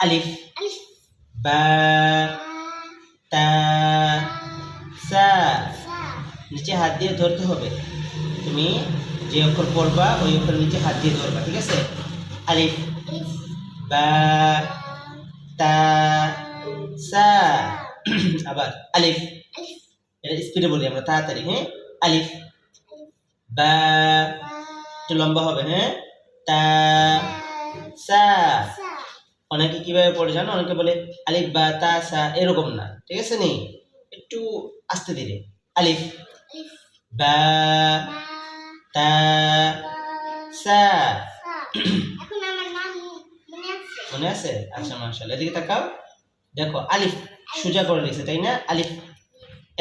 আলিফ, বা, তা, সা। নিচে হাত দিয়ে ধরতে হবে। তুমি যে অক্ষর পড়বা ওই অক্ষর নিচে হাত দিয়ে ধরবা, ঠিক আছে? আলিফ, বা, তা, সা। আবার আলিফ, এটা স্পিডে বলি আমরা, তাড়াতাড়ি। হ্যাঁ, আলিফ, বা, একটু লম্বা হবে। হ্যাঁ, তা, সা। অনেকে কিভাবে পড়ে জানো? অনেকে বলে আলিফ বা তা সা, এরকম না, ঠিক আছে? নি একটু আস্তে ধীরে। আলিফ, বা, তা, সা। মনে আছে? আচ্ছা, মাশাআল্লাহ। এদিকে তাকাও, দেখো আলিফ সোজা করে লিখছে, তাই না? আলিফ,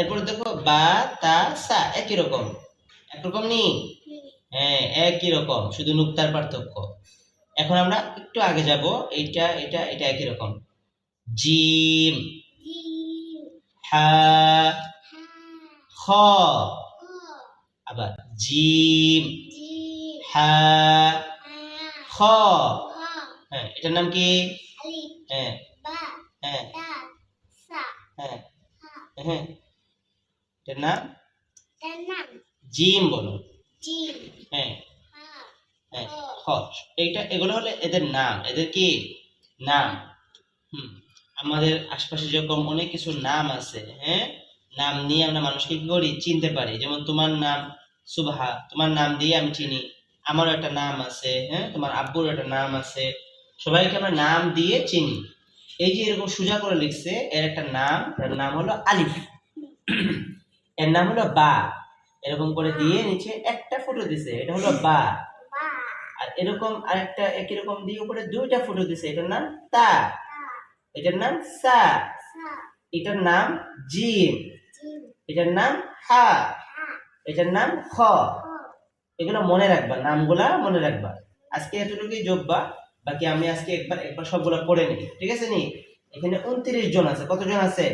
এরপরে দেখো বা, তা, সা, একই রকম। একরকম নি? হ্যাঁ, একই রকম, শুধু নুক্তার পার্থক্য। এখন আমরা একটু আগে যাব, এটা এটা এটা একই রকম। জিম, হা, খ। আবার জিম, হা, খ। হ্যাঁ, এটার নাম কি? হ্যাঁ, হ্যাঁ, হ্যাঁ, হ্যাঁ, এটার নাম জিম বলো। হ্যাঁ, হ্যাঁ, খ। এইটা, এগুলো হলো এদের নাম। এদের কি নাম? আমাদের আশপাশে যেরকম অনেক কিছু নাম আছে, হ্যাঁ, নাম নিয়ে আমরা মানুষকে কি করি? চিনতে পারি। যেমন তোমার নাম সুবহা, তোমার নাম দিয়ে আমি চিনি। আমারও একটা নাম আছে, হ্যাঁ, তোমার আব্বুর একটা নাম আছে। সবাইকে আমরা নাম দিয়ে চিনি। এই যে এরকম সোজা করে লিখছে, এর একটা নাম, এর নাম হলো আলিফ। এর নাম হলো বা। এরকম করে দিয়ে নিচে একটা ফুটো দিছে, এটা হলো বা। আর এরকম আরেকটা একই রকম দিয়ে উপরে দুইটা ফুটো দিছে, এটার নাম তা। এটার নাম সা। এটার নাম জিম। এটার নাম হা। এটার নাম খ। এগুলো মনে রাখবা, নামগুলা মনে রাখবা। আজকে এতটুকুই যোগবা, বাকি আমি আজকে একবার একবার সবগুলো পড়ে নিই, ঠিক আছে? নি এখানে 29 জন আছে। কতজন আছে?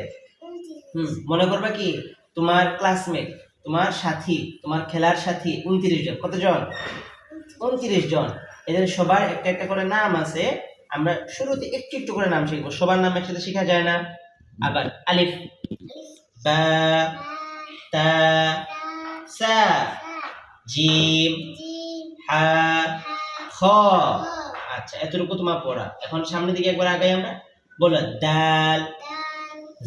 মনে করবা কি তোমার ক্লাসমেট, তোমার সাথী, তোমার খেলার সাথী 29 জন। কতজন? 29 জন। এদের সবার একটা একটা করে নাম আছে। আমরা শুরুতে একটু একটু করে নাম শিখবো, সবার নাম একসাথে শেখা যায় না। আবার আলিফ, বা, তা, সা, জিম, হা, খ। আচ্ছা, এতটুকু তোমার পড়া। এখন সামনের দিকে একবার আগাই আমরা। বলো দাল,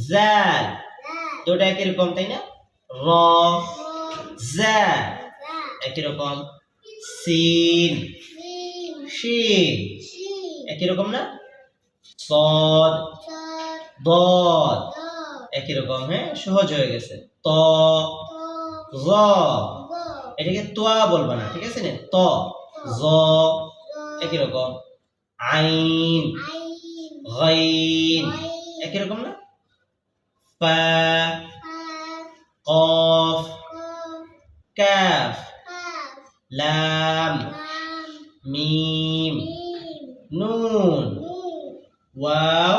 জাল। দুটো একই রকম, তাই না? র, জা, একই রকম। সিন, শিন, একই রকম না? সদ, দদ, একই রকম। হ্যাঁ, সহজ হয়ে গেছে। ত, জ, এটাকে তোয়া বলবা না, ঠিক আছে? না, ত, জ, একই রকম। আইন, গাইন, একই রকম না? ফা, কফ, কাফ, লাম, মিম, নুন, ওয়াও,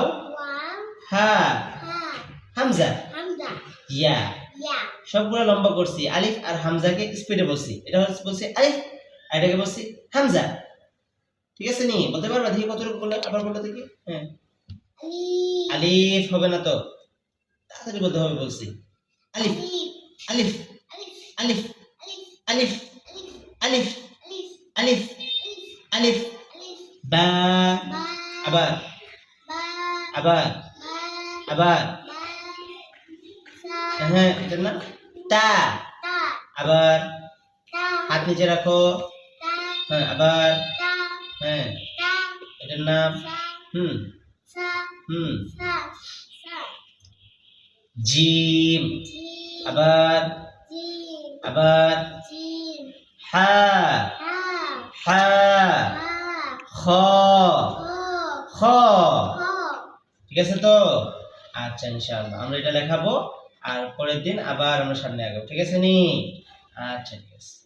হা, হামজা, ইয়া। সবগুলো লম্বা করছি। আলিফ আর হামজাকে স্পিডে বলছি। এটা হচ্ছে বলছি আলিফ, আর এটাকে বলছি হামজা। ঠিক আছে? নি বলতে পারবা দেখি কতটুকু বললে? আবার বলতে দেখি। হ্যাঁ, আলিফ হবে না তো, তাড়াতাড়ি বলতে হবে বলছি। আলিফ, আলিফ, আলিফ, আলিফ, আলিফ, আলিফ, আলিফ, বা, আবার, আবার, আবার, হ্যাঁ, এটা না তা। আবার হাত নিচে রাখো। হ্যাঁ, আবার, হ্যাঁ, এটার নাম জিম। আবার, আবার, হা, হা, খ, খ। ঠিক আছে তো? আচ্ছা, ইনশাআল্লাহ আমরা এটা লেখাবো, আর পরের দিন আবার আমরা সামনে আগাবো। ঠিক আছে নি? আচ্ছা, ঠিক আছে।